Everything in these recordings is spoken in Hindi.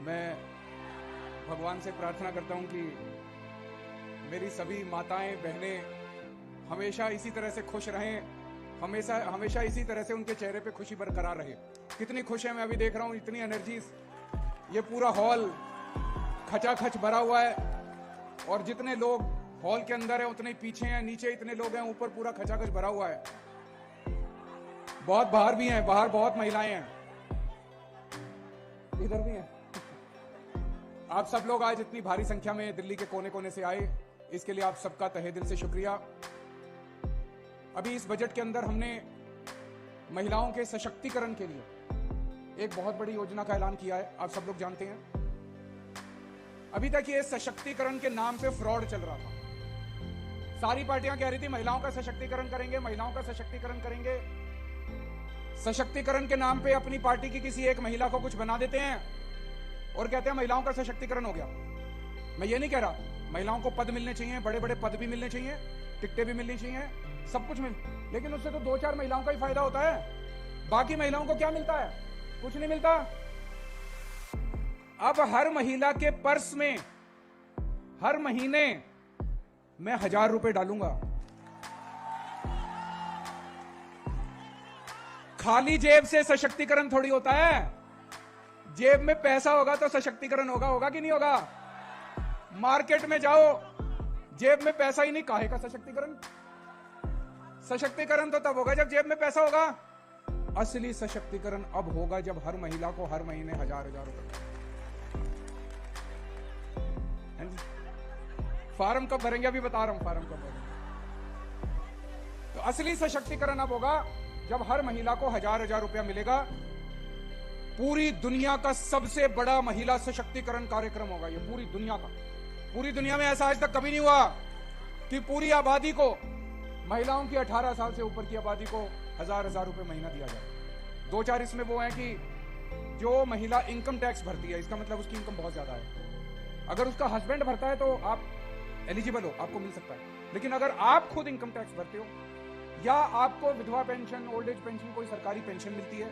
मैं भगवान से प्रार्थना करता हूं कि मेरी सभी माताएं बहनें हमेशा इसी तरह से खुश रहें, हमेशा हमेशा इसी तरह से उनके चेहरे पे खुशी बरकरार रहे। कितनी खुश है, मैं अभी देख रहा हूं, इतनी एनर्जी। ये पूरा हॉल खचाखच भरा हुआ है और जितने लोग हॉल के अंदर है उतने ही पीछे हैं, नीचे इतने लोग हैं, ऊपर पूरा खचाखच भरा हुआ है। बहुत बाहर भी हैं, बाहर बहुत महिलाएं हैं, इधर भी हैं। आप सब लोग आज इतनी भारी संख्या में दिल्ली के कोने कोने से आए, इसके लिए आप सबका तहे दिल से शुक्रिया। अभी इस बजट के अंदर हमने महिलाओं के सशक्तिकरण के लिए एक बहुत बड़ी योजना का ऐलान किया है, आप सब लोग जानते हैं। अभी तक ये सशक्तिकरण के नाम पे फ्रॉड चल रहा था। सारी पार्टियां कह रही थी महिलाओं का सशक्तिकरण करेंगे, महिलाओं का सशक्तिकरण करेंगे। सशक्तिकरण के नाम पे अपनी पार्टी की किसी एक महिला को कुछ बना देते हैं और कहते हैं महिलाओं का सशक्तिकरण हो गया। मैं ये नहीं कह रहा, महिलाओं को पद मिलने चाहिए, बड़े बड़े पद भी मिलने चाहिए, टिकटें भी मिलनी चाहिए, सब कुछ लेकिन उससे तो 2-4 महिलाओं का ही फायदा होता है। बाकी महिलाओं को क्या मिलता है? कुछ नहीं मिलता। अब हर महिला के पर्स में हर महीने मैं 1000 रुपए डालूंगा। खाली जेब से सशक्तिकरण थोड़ी होता है। जेब में पैसा होगा तो सशक्तिकरण होगा कि नहीं होगा? मार्केट में जाओ, जेब में पैसा ही नहीं, काहे का सशक्तिकरण? सशक्तिकरण तो तब होगा जब जेब में पैसा होगा। असली सशक्तिकरण अब होगा जब हर महिला को हर महीने 1000 रुपए। फार्म कब भरेंगे? अभी बता रहा हूं फार्म कब भरेंगे। तो असली सशक्तिकरण अब होगा जब हर महिला को 1000 रुपया मिलेगा। पूरी दुनिया का सबसे बड़ा महिला सशक्तिकरण कार्यक्रम होगा ये, पूरी दुनिया का। पूरी दुनिया में ऐसा आज तक कभी नहीं हुआ कि पूरी आबादी को, महिलाओं की 18 साल से ऊपर की आबादी को 1000 रुपए महीना दिया जाए। 2-4 इसमें वो है कि जो महिला इनकम टैक्स भरती है, इसका मतलब उसकी इनकम बहुत ज्यादा है। अगर उसका हस्बैंड भरता है तो आप एलिजिबल हो, आपको मिल सकता है। लेकिन अगर आप खुद इनकम टैक्स भरते हो या आपको विधवा पेंशन, ओल्ड एज पेंशन, कोई सरकारी पेंशन मिलती है।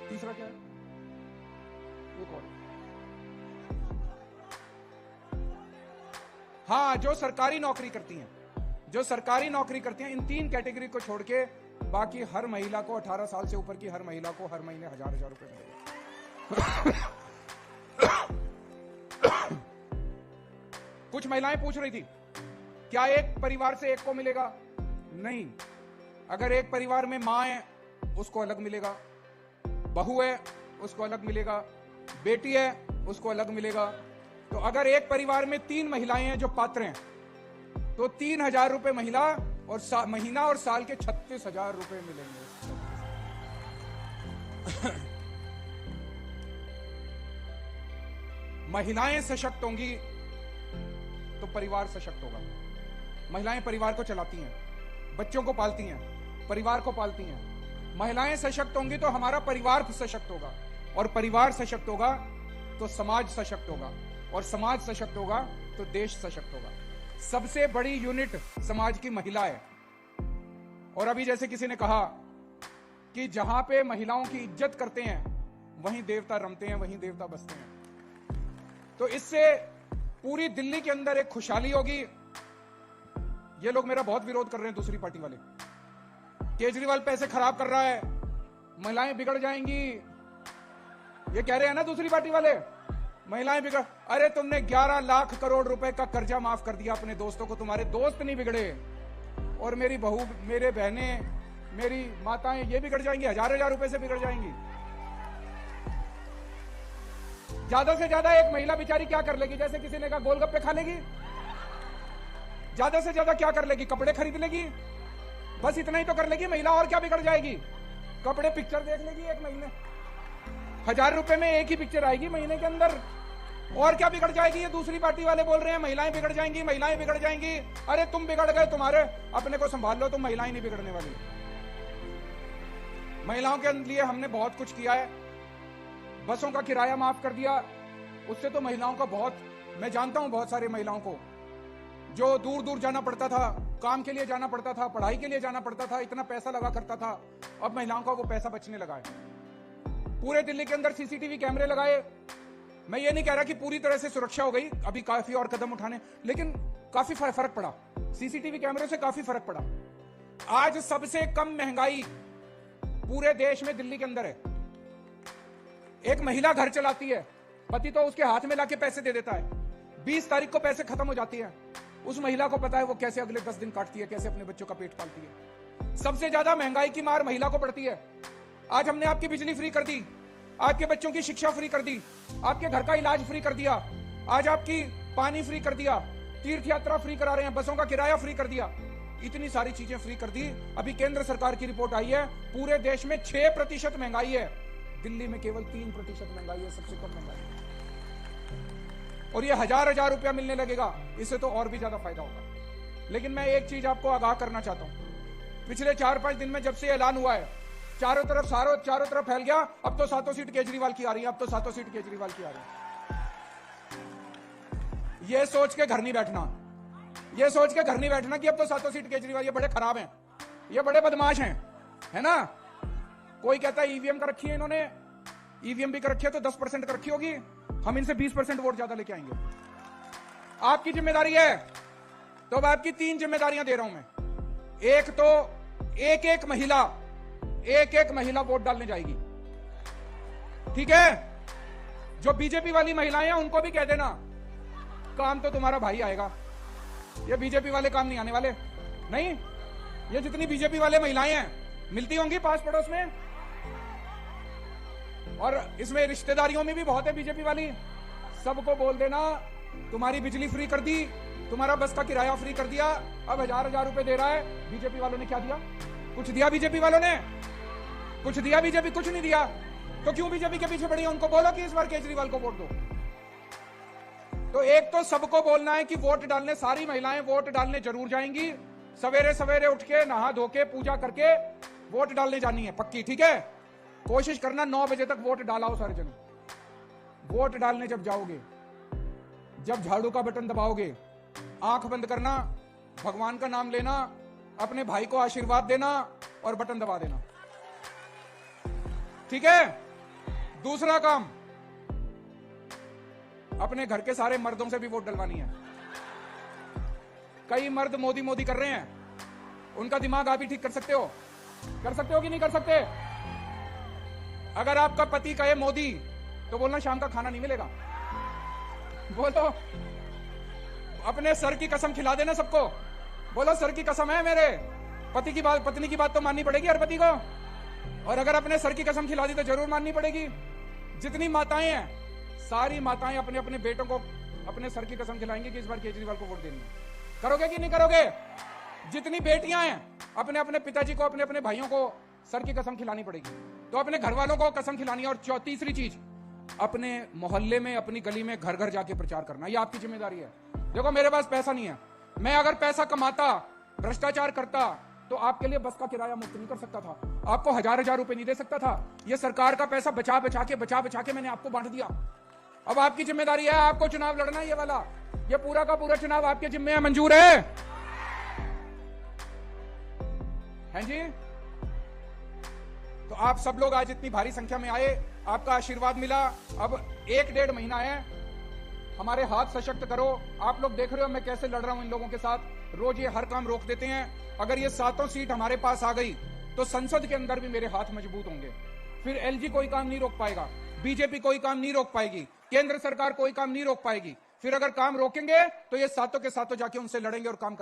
तीसरा क्या है? एक और, हाँ, जो सरकारी नौकरी करती हैं, जो सरकारी नौकरी करती हैं, इन 3 कैटेगरी को छोड़ के बाकी हर महिला को, 18 साल से ऊपर की हर महिला को हर महीने 1000 रुपए मिलेगा। कुछ महिलाएं पूछ रही थी क्या एक परिवार से एक को मिलेगा? नहीं। अगर एक परिवार में मां है उसको अलग मिलेगा, बहू है उसको अलग मिलेगा, बेटी है उसको अलग मिलेगा। तो अगर एक परिवार में 3 महिलाएं हैं जो पात्र हैं तो 3000 रुपए महिला और महीना और साल के 36,000 रुपए मिलेंगे। महिलाएं सशक्त होंगी तो परिवार सशक्त होगा। महिलाएं परिवार को चलाती हैं, बच्चों को पालती हैं, परिवार को पालती हैं। महिलाएं सशक्त होंगी तो हमारा परिवार सशक्त होगा, और परिवार सशक्त होगा तो समाज सशक्त होगा, और समाज सशक्त होगा तो देश सशक्त होगा। सबसे बड़ी यूनिट समाज की महिला है। और अभी जैसे किसी ने कहा कि जहां पे महिलाओं की इज्जत करते हैं वहीं देवता रमते हैं, वहीं देवता बसते हैं। तो इससे पूरी दिल्ली के अंदर एक खुशहाली होगी। ये लोग मेरा बहुत विरोध कर रहे हैं, दूसरी पार्टी वाले। केजरीवाल पैसे खराब कर रहा है, महिलाएं बिगड़ जाएंगी, ये कह रहे हैं ना दूसरी पार्टी वाले, महिलाएं बिगड़। अरे तुमने 11 लाख करोड़ रुपए का कर्जा माफ कर दिया अपने दोस्तों को, तुम्हारे दोस्त नहीं बिगड़े। और मेरी बहू, मेरे बहनें, मेरी माताएं ये बिगड़ जाएंगी, 1000 रुपए से बिगड़ जाएंगी। ज्यादा से ज्यादा एक महिला बेचारी क्या कर लेगी? जैसे किसी ने कहा गोलगप्पे खा लेगी। ज्यादा से ज्यादा क्या कर लेगी? कपड़े खरीद लेगी, बस इतना ही तो कर लेगी महिला। और क्या बिगड़ जाएगी? कपड़े, पिक्चर देख लेगी एक महीने, 1000 रुपए में एक ही पिक्चर आएगी महीने के अंदर। और क्या बिगड़ जाएगी? ये दूसरी पार्टी वाले बोल रहे हैं महिलाएं बिगड़ जाएंगी, महिलाएं बिगड़ जाएंगी। अरे तुम बिगड़ गए, तुम्हारे अपने को संभाल लो, तुम महिलाएं नहीं बिगड़ने वाली। महिलाओं के लिए हमने बहुत कुछ किया है। बसों का किराया माफ कर दिया, उससे तो महिलाओं का बहुत, मैं जानता हूं बहुत सारी महिलाओं को जो दूर दूर जाना पड़ता था, काम के लिए जाना पड़ता था, पढ़ाई के लिए जाना पड़ता था, इतना पैसा लगा करता था। अब महिलाओं का वो पैसा बचने लगा है। पूरे दिल्ली के अंदर सीसीटीवी कैमरे लगाए, मैं ये नहीं कह रहा कि पूरी तरह से सुरक्षा हो गई, अभी काफी और कदम उठाने, लेकिन काफी फर्क पड़ा। सीसीटीवी कैमरे से काफी फर्क पड़ा। आज सबसे कम महंगाई पूरे देश में दिल्ली के अंदर है। एक महिला घर चलाती है, पति तो उसके हाथ में लाके पैसे दे देता है, 20 तारीख को पैसे खत्म हो जाती है। उस महिला को पता है वो कैसे अगले 10 दिन काटती है, कैसे अपने बच्चों का पेट पालती है। सबसे ज्यादा महंगाई की मार महिला को पड़ती है। आज हमने आपकी बिजली फ्री कर दी, आपके बच्चों की शिक्षा फ्री कर दी, आपके घर का इलाज फ्री कर दिया, आज आपकी पानी फ्री कर दिया, तीर्थ यात्रा फ्री करा रहे हैं, बसों का किराया फ्री कर दिया, इतनी सारी चीजें फ्री कर दी। अभी केंद्र सरकार की रिपोर्ट आई है, पूरे देश में 6% महंगाई है, दिल्ली में केवल 3% महंगाई है, सबसे कम महंगाई है। और ये हजार रुपया मिलने लगेगा, इससे तो और भी ज्यादा फायदा होगा। लेकिन मैं एक चीज आपको आगाह करना चाहता हूं, पिछले 4-5 दिन में जब से ऐलान हुआ है, चारों तरफ फैल गया, अब तो 7 सीट केजरीवाल की आ रही है, अब तो 7 सीट केजरीवाल की आ रही है। ये सोच के घर नहीं बैठना, ये सोच के घर नहीं बैठना कि अब तो 7 सीट केजरीवाल, ये बड़े खराब हैं, ये बड़े बदमाश हैं, है ना। कोई कहता है ईवीएम का रखी है इन्होंने, ईवीएम भी कर रखी है तो 10% कर रखी होगी, हम इनसे 20% वोट ज्यादा लेके आएंगे। आपकी जिम्मेदारी है, तो अब आपकी 3 जिम्मेदारियां दे रहा हूं मैं। एक तो एक एक महिला वोट डालने जाएगी, ठीक है। जो बीजेपी वाली महिलाएं हैं उनको भी कह देना, काम तो तुम्हारा भाई आएगा, ये बीजेपी वाले काम नहीं आने वाले। नहीं, ये जितनी बीजेपी वाले महिलाएं हैं मिलती होंगी पास पड़ोस में, और इसमें रिश्तेदारियों में भी बहुत है बीजेपी वाली, सबको बोल देना तुम्हारी बिजली फ्री कर दी, तुम्हारा बस का किराया फ्री कर दिया, अब हजार रुपए दे रहा है। बीजेपी वालों ने क्या दिया? कुछ दिया बीजेपी वालों ने? कुछ दिया बीजेपी? कुछ नहीं दिया। तो क्यों बीजेपी के पीछे पड़ी है? उनको बोलो कि इस बार केजरीवाल को वोट दो। तो एक तो सबको बोलना है कि वोट डालने, सारी महिलाएं वोट डालने जरूर जाएंगी, सवेरे सवेरे उठ के नहा धो के पूजा करके वोट डालने जानी है, पक्की, ठीक है। कोशिश करना 9 बजे तक वोट डालाओ सारे जन। वोट डालने जब जाओगे, जब झाड़ू का बटन दबाओगे, आंख बंद करना, भगवान का नाम लेना, अपने भाई को आशीर्वाद देना और बटन दबा देना, ठीक है। दूसरा काम, अपने घर के सारे मर्दों से भी वोट डलवानी है। कई मर्द मोदी मोदी कर रहे हैं, उनका दिमाग आप ही ठीक कर सकते हो कि नहीं कर सकते? अगर आपका पति कहे मोदी, तो बोलना शाम का खाना नहीं मिलेगा। बोलो, अपने सर की कसम खिला देना सबको, बोलो सर की कसम है मेरे, पति की बात, पत्नी की बात तो माननी पड़ेगी हर पति को, और अगर अपने सर की कसम खिला दी तो जरूर माननी पड़ेगी। जितनी माताएं हैं, सारी माताएं अपने अपने बेटों को अपने सर की कसम खिलाएंगी कि इस बार केजरीवाल को वोट देनी है। करोगे कि नहीं करोगे? जितनी बेटियां हैं, अपने अपने पिताजी को, अपने अपने भाइयों को सर की कसम खिलानी पड़ेगी। तो अपने घर वालों को कसम खिलानी है। और तीसरी चीज, अपने मोहल्ले में, अपनी गली में घर घर जाके प्रचार करना, ये आपकी जिम्मेदारी है। देखो, मेरे पास पैसा नहीं है, मैं अगर पैसा कमाता, भ्रष्टाचार करता, तो आपके लिए बस का किराया मुफ्त नहीं कर सकता था, आपको हजार रुपए नहीं दे सकता था। ये सरकार का पैसा बचा बचा के मैंने आपको बांट दिया। अब आपकी जिम्मेदारी है, आपको चुनाव लड़ना है, ये वाला, ये पूरा का पूरा चुनाव आपके जिम्मे है। मंजूर है? हैं जी? तो आप सब लोग आज इतनी भारी संख्या में आए, आपका आशीर्वाद मिला। अब 1-1.5 महीना है, हमारे हाथ सशक्त करो। आप लोग देख रहे हो मैं कैसे लड़ रहा हूं इन लोगों के साथ, रोज ये हर काम रोक देते हैं। अगर ये 7 सीट हमारे पास आ गई तो संसद के अंदर भी मेरे हाथ मजबूत होंगे, फिर एलजी कोई काम नहीं रोक पाएगा, बीजेपी कोई काम नहीं रोक पाएगी, केंद्र सरकार कोई काम नहीं रोक पाएगी। फिर अगर काम रोकेंगे तो ये 7 के 7 जाके उनसे लड़ेंगे और काम कर